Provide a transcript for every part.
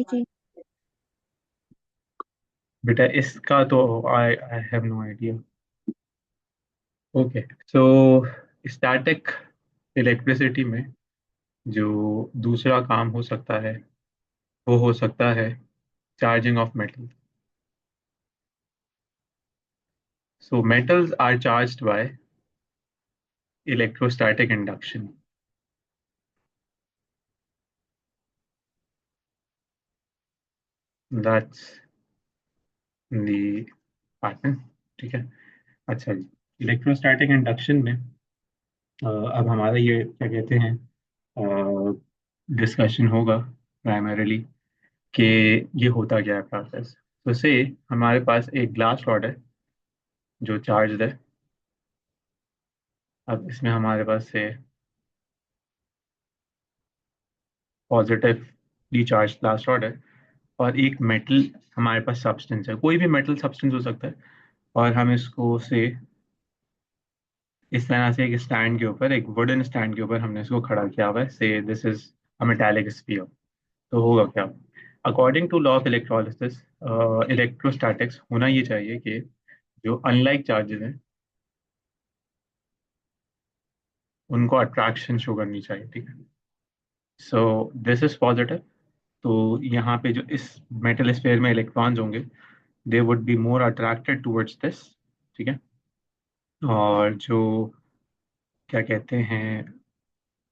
थी। बेटा इसका तो I I have no idea. Okay, so static electricity में जो दूसरा काम हो सकता है वो हो सकता है charging of metal. So metals are charged by electrostatic induction. That's the pattern. ठीक है। अच्छा जी, इलेक्ट्रोस्टैटिक इंडक्शन में अब हमारा ये क्या कहते हैं डिस्कशन होगा प्राइमरीली कि ये होता क्या है प्रोसेस। तो से हमारे पास एक ग्लास रॉड है जो चार्ज है। अब इसमें हमारे पास से पॉजिटिवली चार्ज ग्लास रॉड है और एक मेटल हमारे पास सब्सटेंस है, कोई भी मेटल सब्सटेंस हो सकता है। और हम इसको से इस तरह से एक स्टैंड के ऊपर, एक वुडन स्टैंड के ऊपर हमने इसको खड़ा किया हुआ है। So this is a metallic sphere. तो होगा क्या? According to law of electrolysis electrostatics होना ये चाहिए कि जो अनलाइक चार्जेस हैं उनको अट्रैक्शन शो करनी चाहिए। ठीक है। So this is positive. तो यहाँ पे जो इस मेटल स्फीयर में इलेक्ट्रॉन्स होंगे they would be more attracted towards this. ठीक है। और जो क्या कहते हैं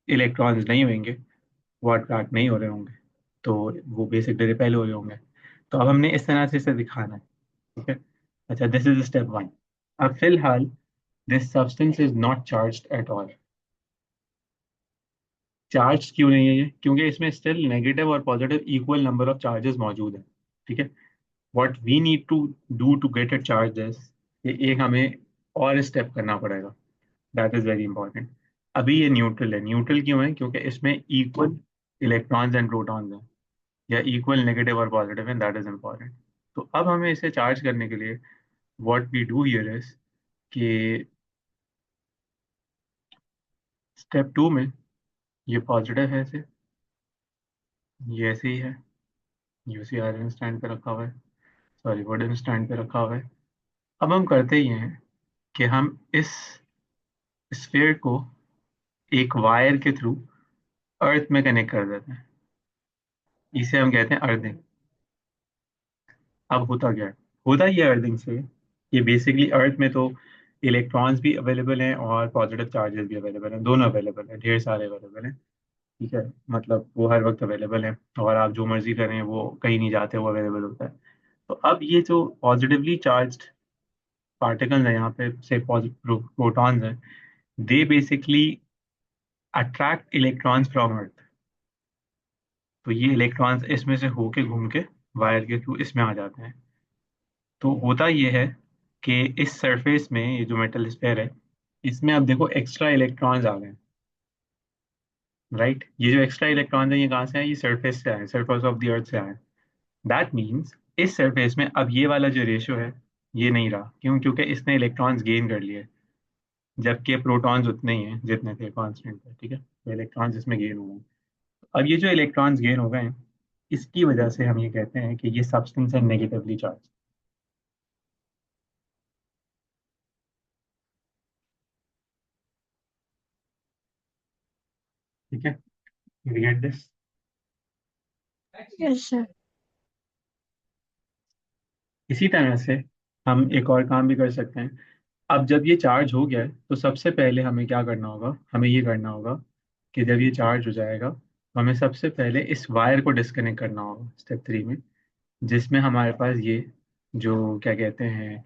इलेक्ट्रॉन्स नहीं होंगे वो अट्रैक्ट नहीं हो रहे होंगे, तो वो बेसिकली रिपेल हो रहे होंगे। तो अब हमने इस तरह से इसे दिखाना है। ठीक है। अच्छा, दिस इज स्टेप वन। अब फिलहाल this substance is not charged at all. Charge क्यों नहीं है ये? क्योंकि इसमें स्टिल नेगेटिव और positive equal number of charges मौजूद है। ठीक है। What we need to do to get it charge this, ये एक हमें और स्टेप करना पड़ेगा। That is very important. अभी ये न्यूट्रल है। न्यूट्रल क्यों है? क्योंकि इसमें इक्वल इलेक्ट्रॉन्स एंड प्रोटॉन्स हैं, या इक्वल नेगेटिव और पॉजिटिव है। That is important. तो अब हमें इसे चार्ज करने के लिए what we do here is कि स्टेप टू में ये पॉजिटिव है इसे, ये ऐसे ही है, यूसी आयरन स्टैंड पे रखा हुआ है, सॉरी वुडन स्टैंड पे रखा हुआ है। अब हम करते ही हैं कि हम इस स्फीयर को एक वायर के थ्रू अर्थ में कनेक्ट कर देते हैं। इसे हम कहते हैं अर्थिंग। अब होता क्या है? होता ही है अर्थिंग से ये बेसिकली अर्थ में तो इलेक्ट्रॉन्स भी अवेलेबल हैं और पॉजिटिव चार्जेस भी अवेलेबल हैं, दोनों अवेलेबल हैं, ढेर सारे अवेलेबल हैं। ठीक है। मतलब वो हर वक्त अवेलेबल है और आप जो मर्जी करें वो कहीं नहीं जाते, वो अवेलेबल होता है। तो अब ये जो पॉजिटिवली चार्ज्ड पार्टिकल्स हैं यहाँ पे से प्रोटॉन्स हैं, they basically attract electrons from earth. तो ये इलेक्ट्रॉन्स इसमें से होके घूम के वायर के थ्रू इसमें आ जाते हैं। तो होता ये है कि इस सरफेस में ये जो मेटल स्फेयर है इसमें अब देखो एक्स्ट्रा इलेक्ट्रॉन्स आ गए हैं। राइट, ये जो एक्स्ट्रा इलेक्ट्रॉन्स हैं ये कहाँ से आए? ये सरफेस से आए, सरफेस ऑफ द अर्थ से आए। दैट मीन्स इस सरफेस में अब ये वाला जो रेशियो है ये नहीं रहा। क्यों? क्योंकि इसने इलेक्ट्रॉन्स गेन कर लिए, जबकि प्रोटॉन्स उतने ही हैं जितने थे कांस्टेंट पे। ठीक है। तो इलेक्ट्रॉन्स इसमें गेन हो गए। अब ये जो इलेक्ट्रॉन्स गेन हो गए हैं इसकी वजह से हम ये कहते हैं कि ये सब्सटेंस है नेगेटिवली चार्ज। ठीक है। You get this? Yes sir. इसी तरह से हम एक और काम भी कर सकते हैं। अब जब ये चार्ज हो गया है तो सबसे पहले हमें क्या करना होगा? हमें ये करना होगा कि जब ये चार्ज हो जाएगा तो हमें सबसे पहले इस वायर को डिस्कनेक्ट करना होगा स्टेप थ्री में, जिसमें हमारे पास ये जो क्या कहते हैं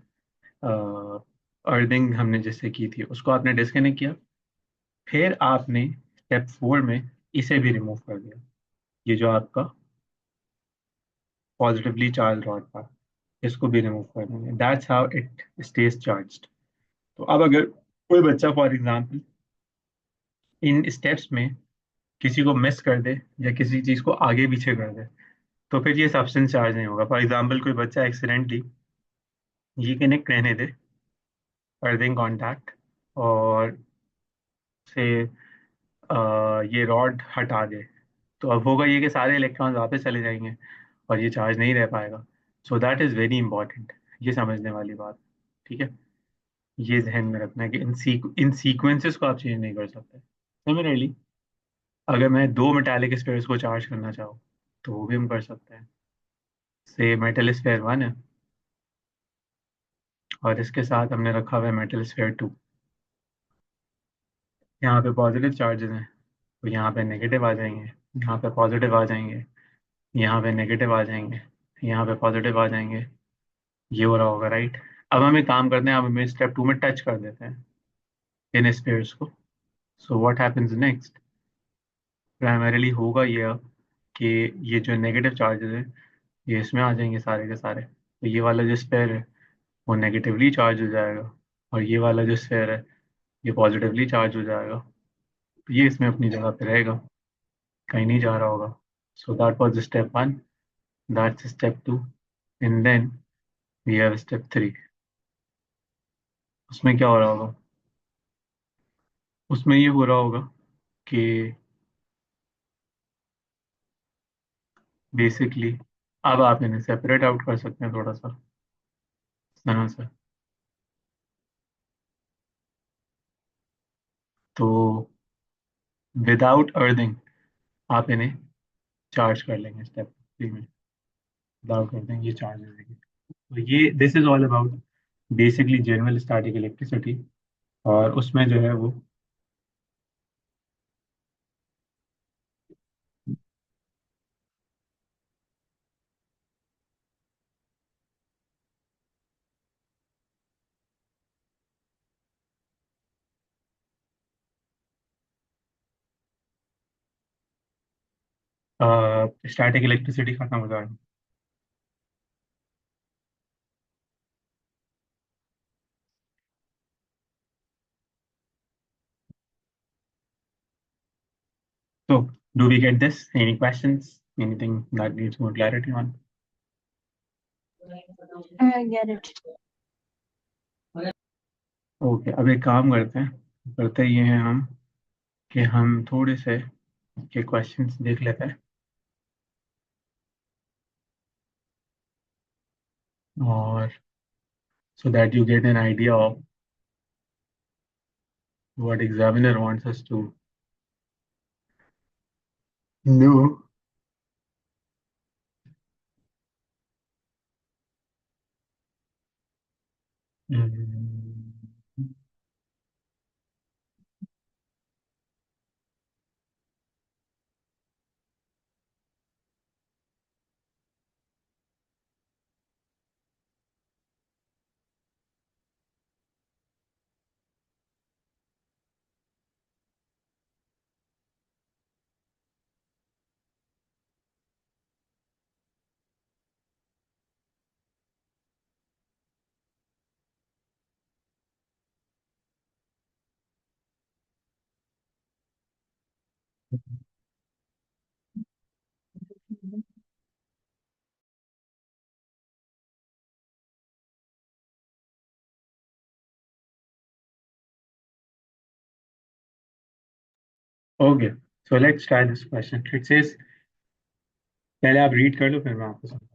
अर्थिंग हमने जिससे की थी उसको आपने डिस्कनेक्ट किया। फिर आपने स्टेप फोर में इसे भी रिमूव कर दिया, ये जो आपका पॉजिटिवली चार्ज रॉड था इसको भी रिमूव कर देंगे। That's how it stage charged. तो अब अगर कोई बच्चा फॉर एग्जांपल इन स्टेप्स में किसी को मिस कर दे या किसी चीज को आगे पीछे कर दे तो फिर ये सब्सटेंस चार्ज नहीं होगा। फॉर एग्जांपल कोई बच्चा एक्सीडेंटली ये कनेक्ट रहने दे अर्थिंग कॉन्टैक्ट और से ये रॉड हटा दे, तो अब होगा ये कि सारे इलेक्ट्रॉन्स वापस चले जाएंगे और ये चार्ज नहीं रह पाएगा। So that is very important, ये समझने वाली बात। ठीक है, ये ध्यान में रखना है कि इन सीक्वेंसेस को आप चेंज नहीं कर सकते। सिमिलरली, अगर मैं दो मेटालिक स्फेयर्स को चार्ज करना चाहूँ तो वो भी हम कर सकते हैं। से मेटल स्फेयर 1 है और इसके साथ हमने रखा हुआ है मेटल स्फेयर 2। यहाँ पे पॉजिटिव चार्जेस हैं तो यहाँ पे नेगेटिव आ जाएंगे, यहाँ पे पॉजिटिव आ जाएंगे, यहाँ पे नेगेटिव आ जाएंगे, यहाँ पे पॉजिटिव आ जाएंगे। ये हो रहा होगा, राइट। अब हम एक काम करते हैं, अब हमें स्टेप 2 में टच कर देते हैं इन स्फेयर्स को। So what happens next, primarily होगा ये अब कि ये जो नेगेटिव चार्जेस है ये इसमें आ जाएंगे सारे के सारे। तो ये वाला जो स्फेयर है वो नेगेटिवली चार्ज हो जाएगा और ये वाला जो स्फेयर है ये पॉजिटिवली चार्ज हो जाएगा। तो ये इसमें अपनी जगह पे रहेगा, कहीं नहीं जा रहा होगा। So that was step 1, that's step 2, and then we have step 3। उसमें क्या हो रहा होगा, उसमें ये हो रहा होगा कि बेसिकली अब आप इन्हें सेपरेट आउट कर सकते हैं थोड़ा सा इस तरह से। तो विदाउट अर्थिंग आप इन्हें चार्ज कर लेंगे स्टेप 3 में। विदाउट अर्थिंग ये चार्ज हो जाएगी। तो ये this is all about basically general static electricity. और उसमें जो है वो स्टैटिक इलेक्ट्रिसिटी खत्म हो जाएगी। So, do we get this? Any questions? Anything that needs more clarity on? I get it. Okay, अब एक काम करते हैं, करते ये हैं हम कि हम थोड़े से के क्वेश्चंस देख लेते हैं और so that you get an idea of what examiner wants us to know. Okay, so let's try this question. It says, पहले आप रीड कर लो फिर मैं आपको समझाऊं।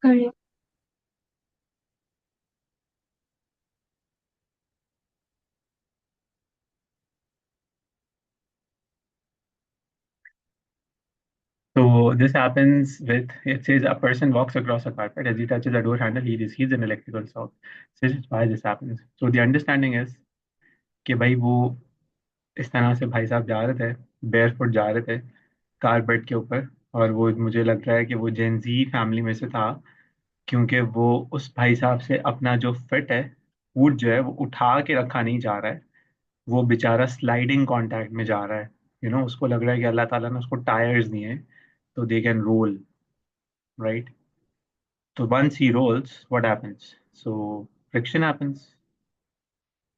Correct. So this happens with, it says a person walks across a carpet. As he touches a door handle, he receives an electrical shock. This is why this happens. So the understanding is कि भाई वो इस तरह से भाई साहब जा रहे थे, बेयरफुट जा रहे थे कारपेट के ऊपर। और वो मुझे लग रहा है कि वो जेंजी फैमिली में से था क्योंकि वो उस भाई साहब से अपना जो फिट है, वुड जो है वो उठा के रखा नहीं जा रहा है, वो बेचारा स्लाइडिंग कांटेक्ट में जा रहा है। उसको लग रहा है कि अल्लाह ताला ने उसको टायर्स दिए हैं, तो दे कैन रोल, राइट? तो once he rolls, what happens? So friction happens.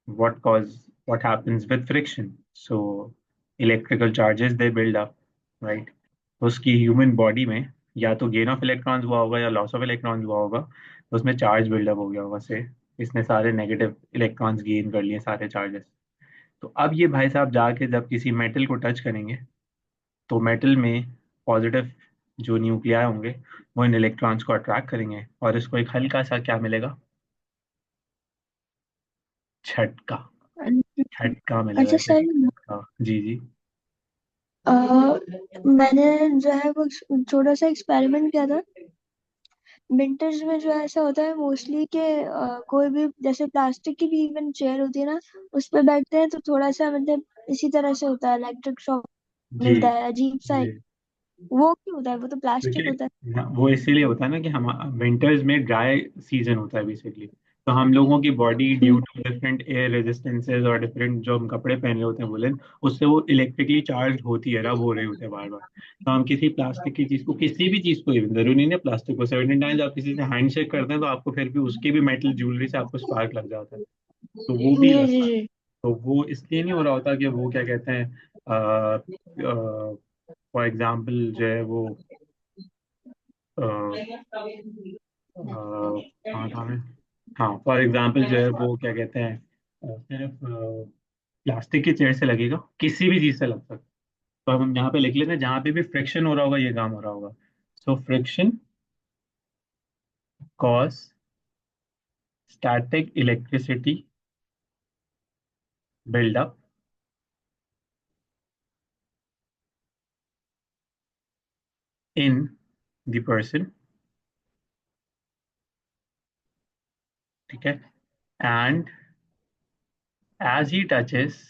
What happens with friction? So electrical charges, they build up, right? तो उसकी ह्यूमन बॉडी में या तो गेन ऑफ इलेक्ट्रॉन्स हुआ होगा या लॉस ऑफ इलेक्ट्रॉन्स हुआ होगा, तो उसमें चार्ज बिल्डअप हो गया होगा से, इसने सारे नेगेटिव इलेक्ट्रॉन्स गेन कर लिए, सारे चार्जेस। तो अब ये भाई साहब जाके जब किसी मेटल को टच करेंगे, तो मेटल में पॉजिटिव जो न्यूक्लियाई होंगे वो इन इलेक्ट्रॉन्स को अट्रैक्ट करेंगे, और इसको एक हल्का सा क्या मिलेगा? झटका। झटका मिलेगा, अच्छा इसे सर, झटका। जी जी। मैंने जो है वो छोटा सा एक्सपेरिमेंट किया था। विंटर्स में जो है ऐसा होता है मोस्टली कि कोई भी जैसे प्लास्टिक की भी इवन चेयर होती है ना, उस पे बैठते हैं तो थोड़ा सा मतलब इसी तरह से होता है, इलेक्ट्रिक शॉक जी मिलता है अजीब सा जी। ही। वो क्यों होता है? वो तो प्लास्टिक क्योंकि होता है। वो इसीलिए होता है ना कि हम विंटर्स में ड्राई सीजन होता है बेसिकली। तो हम लोगों की body due hmm, to different air resistances और डिफरेंट जो हम कपड़े पहन रहे होते हैं वुलन, उससे वो इलेक्ट्रिकली चार्ज होती है, रब हो रही होती है बार बार। तो हम किसी प्लास्टिक की चीज को, किसी भी चीज को, even जरूरी नहीं है प्लास्टिक को, 17 टाइम्स आप किसी से हैंड शेक करते हैं तो आपको फिर भी उसकी भी मेटल ज्वेलरी से आपको स्पार्क लग जाता है। तो वो भी जी जी लगता है। जी। तो वो इसलिए नहीं हो रहा होता कि वो क्या कहते हैं, फॉर एग्जाम्पल जो है वो कहाँ था मैं? हाँ, फॉर एग्जाम्पल जो है वो क्या कहते हैं, सिर्फ प्लास्टिक की चेयर से लगेगा, किसी भी चीज से लग सकता है। तो अब हम यहाँ पे लिख लेते हैं जहाँ पे भी फ्रिक्शन हो रहा होगा ये काम हो रहा होगा। So friction cause static electricity buildup in the person, ठीक है? And as he touches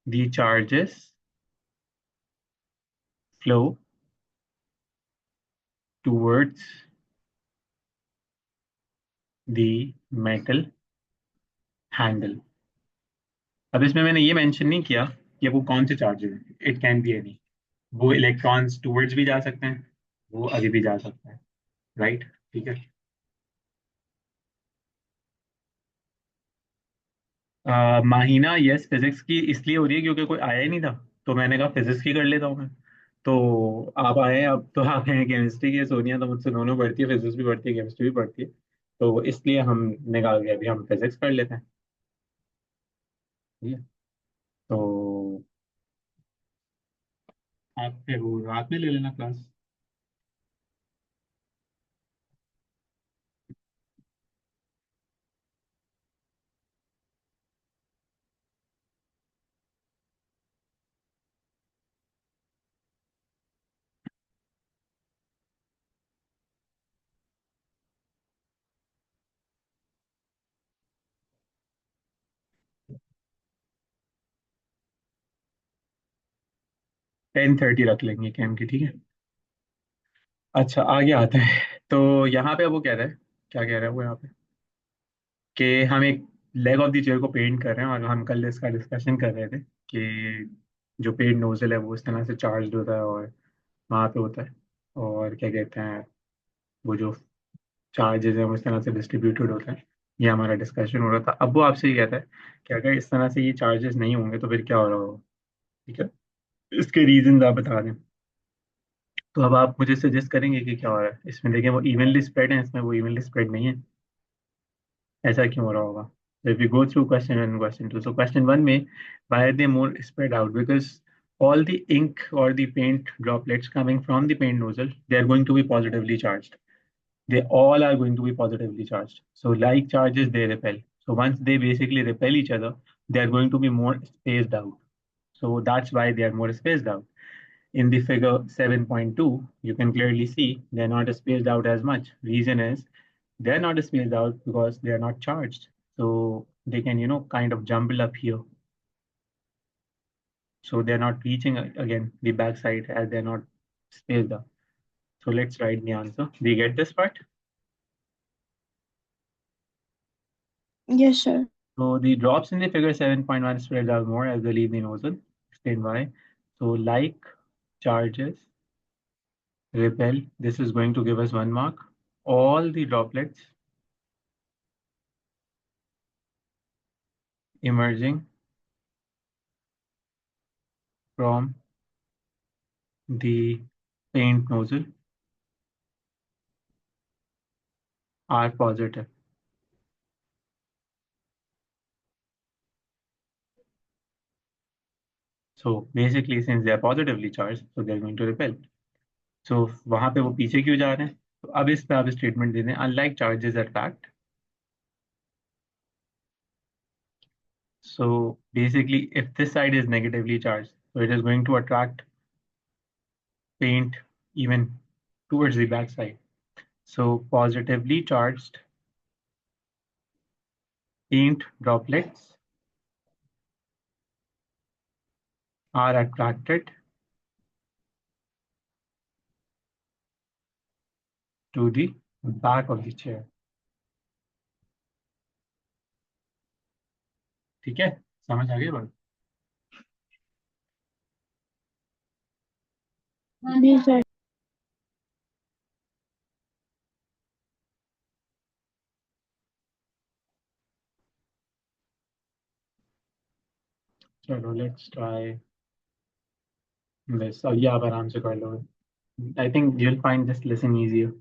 the charges flow towards the metal handle. अब इसमें मैंने ये मेंशन नहीं किया कि वो कौन से चार्जेस हैं, इट कैन बी एनी। वो इलेक्ट्रॉन्स टूवर्ड्स भी जा सकते हैं, वो अभी भी जा सकता है, राइट? ठीक है। माहिना यस फिजिक्स की इसलिए हो रही है क्योंकि कोई आया ही नहीं था, तो मैंने कहा फिजिक्स की कर लेता हूँ मैं। तो आप आए हैं, अब तो आप हैं केमिस्ट्री के, सोनिया तो मुझसे दोनों पढ़ती है, फिजिक्स भी पढ़ती है केमिस्ट्री भी पढ़ती है, तो इसलिए हम निकाल गए, अभी हम फिजिक्स कर लेते हैं। ठीक है। तो आप फिर वो रात में ले लेना क्लास। 10:30 रख लेंगे कैम की, ठीक है? अच्छा, आगे आता है। तो यहाँ पे वो कह रहा है, क्या कह रहा है वो यहाँ पे, कि हम एक लेग ऑफ द चेयर को पेंट कर रहे हैं, और हम कल इसका डिस्कशन कर रहे थे कि जो पेंट नोजल है वो इस तरह से चार्ज होता है और वहाँ पे होता है, और क्या कहते हैं, वो जो चार्जेस है वो इस तरह से डिस्ट्रीब्यूटेड होता है। ये हमारा डिस्कशन हो रहा था। अब वो आपसे ये कहता है कि अगर इस तरह से ये चार्जेस नहीं होंगे तो फिर क्या हो रहा होगा, ठीक है? इसके रीजन आप बता दें। तो अब आप मुझे सजेस्ट करेंगे कि क्या हो रहा है इसमें? देखें, वो इवनली स्प्रेड है, इसमें वो इवनली स्प्रेड नहीं है। ऐसा क्यों हो रहा होगा? So if we go through question 1 and question 2, so question 1 में, why are they more spread out? Because all the ink or the paint droplets coming from the paint nozzle, they are going to be positively charged. They all are going to be positively charged. So like charges, they repel. So once they basically repel each other, they are going to be more spaced out. So that's why they are more spaced out. In the figure 7.2, you can clearly see they're not spaced out as much. Reason is they're not spaced out because they are not charged. So they can, kind of jumble up here. So they're not reaching again the backside as they're not spaced out. So let's write the answer. Do you get this part? Yes, sir. So the drops in the figure 7.1 spread are more as they leave the nozzle. Explain why. So like charges repel, this is going to give us 1 mark. All the droplets emerging from the paint nozzle are positive. So basically, since they are positively charged, so they are going to repel. So वहां पे वो पीछे क्यों जा रहे हैं? तो अब इस पे आप स्टेटमेंट दे दें, unlike charges attract. So basically, if this side is negatively charged, so it is going to attract paint even towards the back side. So positively charged paint droplets are attracted to the back of the chair. ठीक है, समझ आ गई बात? जी sir. चलो let's try this. अब ये आप आराम से कर लोगे. I think you'll find this lesson easier.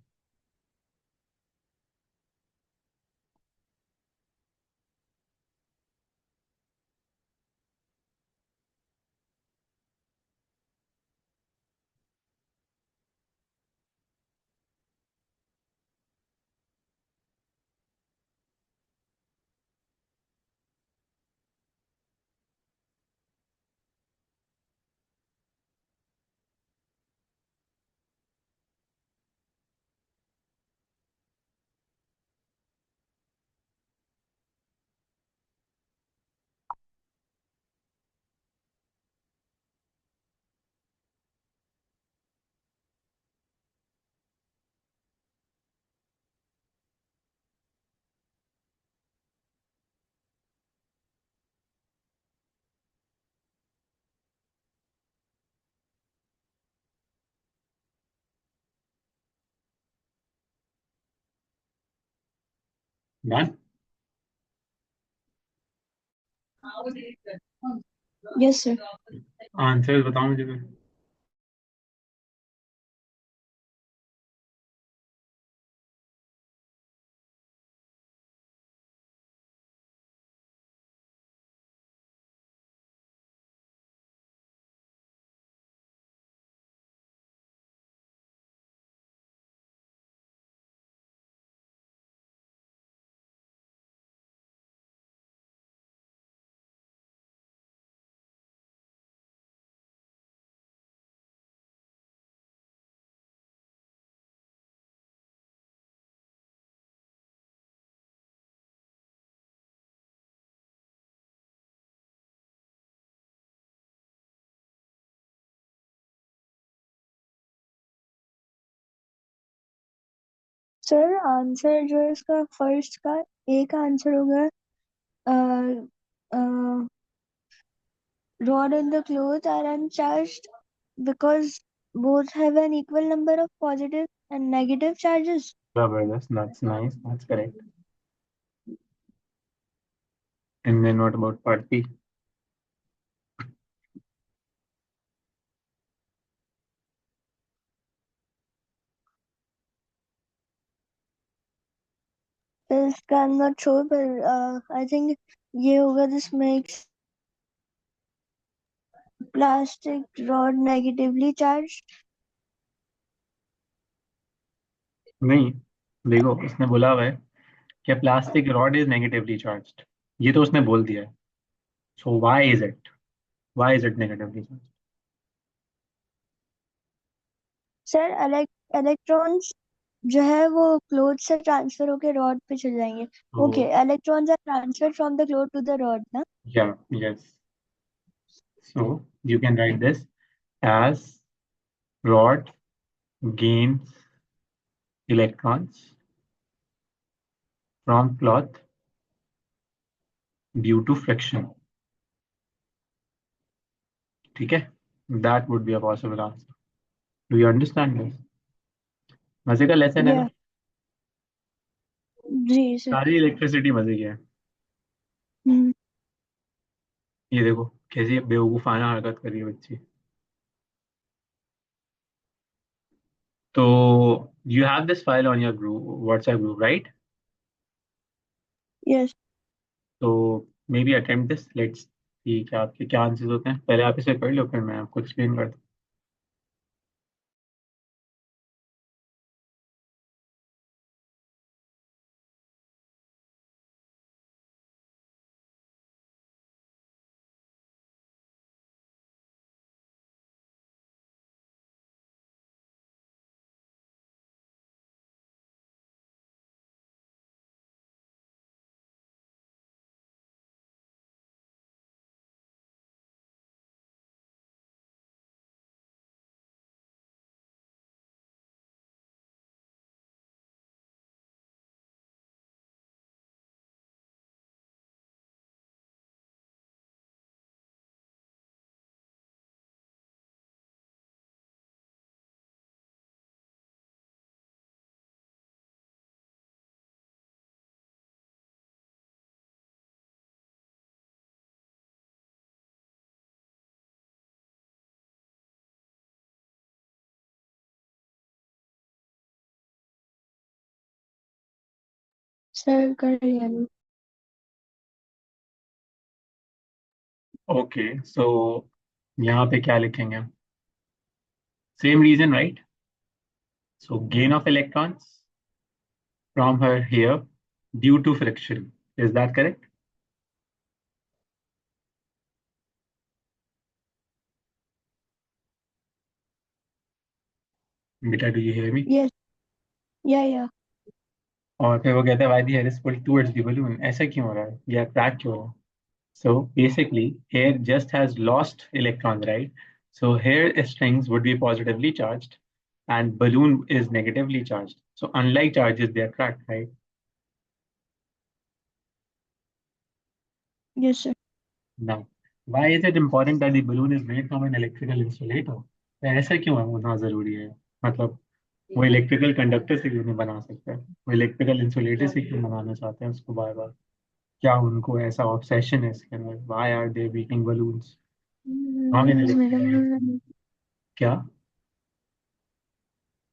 Done? Yes sir. Answer बताओ मुझे फिर. सर आंसर जो है इसका फर्स्ट का ए का आंसर होगा rod and the cloth are uncharged because both have an equal number of positive and negative charges. Zabardast. That's nice. That's correct. And then what about part B? इसका I'm not sure, but I think ये होगा this makes plastic rod negatively charged. नहीं, देखो उसने बोला हुआ है कि plastic rod is negatively charged. ये तो उसने बोल दिया है. So why is it negatively charged? Sir electrons जो है वो क्लोथ से ट्रांसफर होके रॉड पे चले जाएंगे। ओके, तो electrons are transfer from the cloth to the rod ना। Yeah yes, so you can write this as rod gains electrons from cloth due to friction. ठीक है, that would be a possible answer. Do you understand this? मजे का lesson है ना, या जी sir. सारी electricity मजे की है। हम्म। ये देखो कैसी बेवकूफाना हरकत करी है बच्ची। तो you have this file on your group, WhatsApp group, right? Yes. तो maybe attempt this, let's see क्या आपके क्या आंसर्स होते हैं। पहले आप इसे कर लो, फिर मैं आपको एक्सप्लेन करता हूँ। सर कर लिया अभी। ओके, सो यहाँ पे क्या लिखेंगे हम? Same reason, right? So gain of electrons from her hair due to friction. Is that correct? Beta, do you hear me? Yes. या। और फिर वो कहता है why the hair is pulled towards the balloon. ऐसा क्यों हो रहा है या क्रैक क्यों हो रहा है? So basically, hair just has lost electrons, right? So hair strings would be positively charged, and balloon is negatively charged. So unlike charges, they are cracked, right? Yes sir. Now, why is it important that the balloon is made from an electrical insulator? तो ऐसा क्यों है होना जरूरी है? मतलब वो electrical conductor से क्यों नहीं बना सकते? वो इलेक्ट्रिकल इंसुलेटर से क्यों बनाना चाहते हैं उसको बार बार? क्या उनको ऐसा ऑब्सेशन है इसके अंदर? Why are they beating balloons from an electrical? क्या?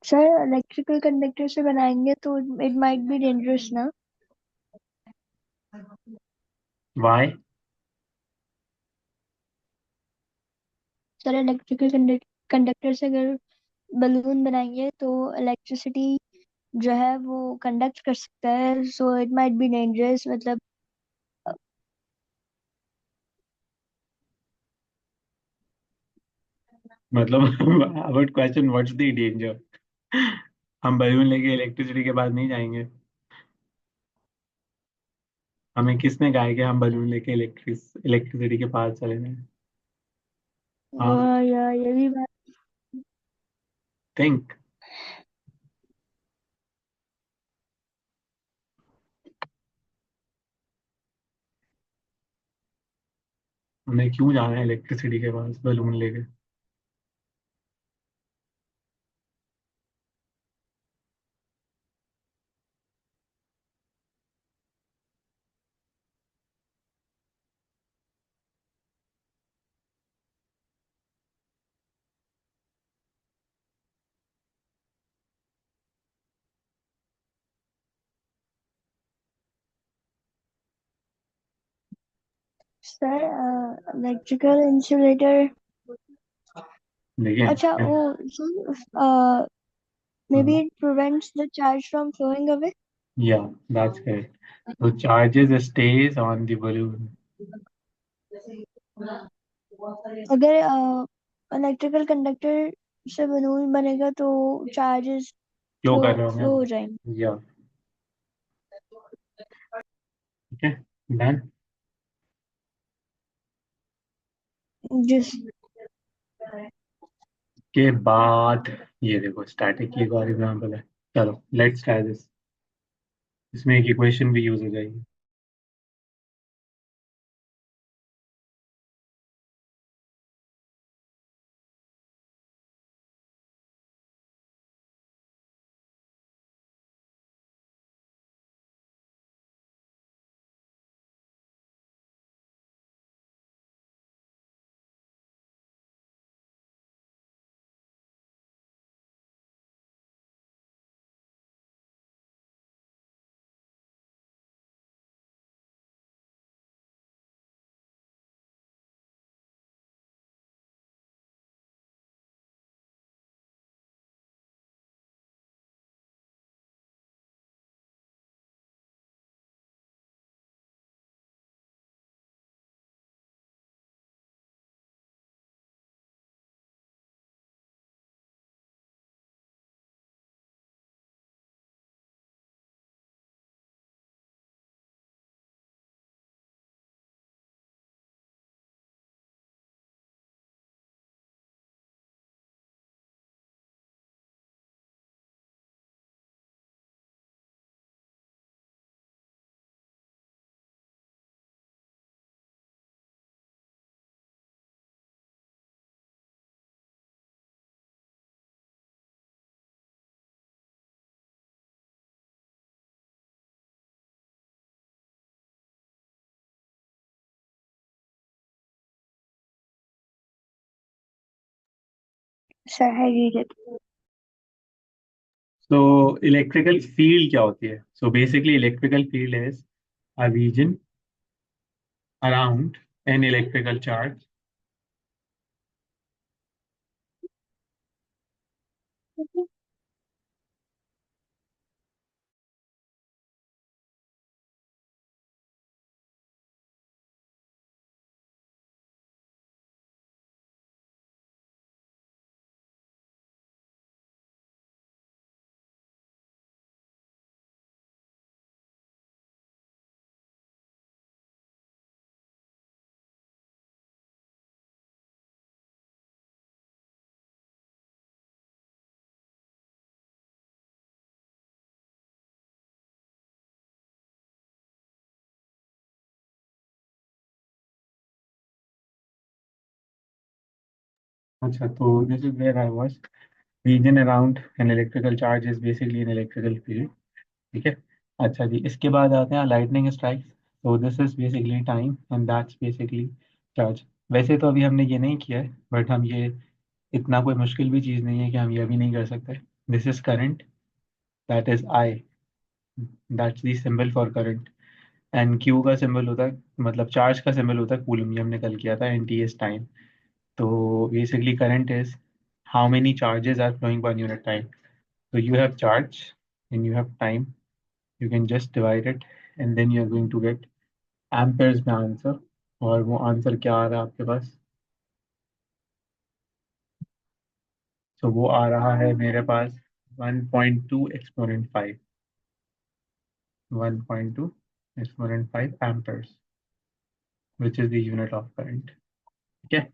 सर इलेक्ट्रिकल कंडक्टर से बनाएंगे तो इट माइट बी डेंजरस ना। व्हाई? सर इलेक्ट्रिकल कंडक्टर से अगर बलून बनाएंगे तो इलेक्ट्रिसिटी जो है वो कंडक्ट कर सकता है, so it might be dangerous मतलब। मतलब I would question what's the danger? हम बलून लेके इलेक्ट्रिसिटी के पास नहीं जाएंगे। हमें किसने कहा है कि हम बलून लेके इलेक्ट्रिसिटी के पास चले जाएं? हाँ, हाँ यार ये भी बात। थिंक। हमें क्यों जाना है इलेक्ट्रिसिटी के पास बलून लेके? Sir electrical insulator. देखिए, अच्छा वो sir may be it prevents the charge from flowing away. Yeah that's correct. तो charges stays on the balloon. अगर इलेक्ट्रिकल कंडक्टर से बलून बनेगा तो चार्जेस फ्लो फ्लो कर रहे होंगे फ्लो हम। हो जाएंगे। या ठीक है, डन। जिस के बाद ये देखो स्टैटिक की एक और एग्जाम्पल है। चलो लेट्स ट्राई दिस। इसमें एक इक्वेशन भी यूज हो जाएगी। सर है read it. So electrical field क्या होती है? So basically electrical field is a region around an electrical charge. अच्छा, तो this is where I was. Region around an electrical charge is basically an electrical field. ठीक है। अच्छा जी, इसके बाद आते हैं लाइटनिंग स्ट्राइक्स। तो this is basically time and that's basically charge. वैसे तो अभी हमने ये नहीं किया है, बट हम ये इतना कोई मुश्किल भी चीज़ नहीं है कि हम ये भी नहीं कर सकते। This is current, that is I, that's the symbol for current. And Q का सिंबल होता है, मतलब चार्ज का सिंबल होता है कूलम, ये हमने कल किया था। And T is time. तो basically current is how many charges are flowing per unit time. So you have charge and you have time. You can just divide it and then you're going to get amperes में answer. और वो answer क्या आ रहा है आपके पास? तो वो आ रहा है मेरे पास 1.2 exponent 5। 1.2 exponent 5 amperes, which is the unit of current। ठीक है,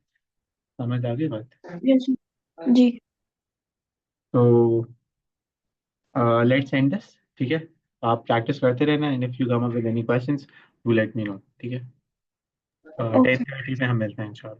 समझ आ गई बात? यस जी। तो लेट्स एंड दिस। ठीक है, आप प्रैक्टिस करते रहना and if you come up with any questions do let me know. ठीक है, ओके। 10:30 पे हम मिलते हैं इंशाल्लाह।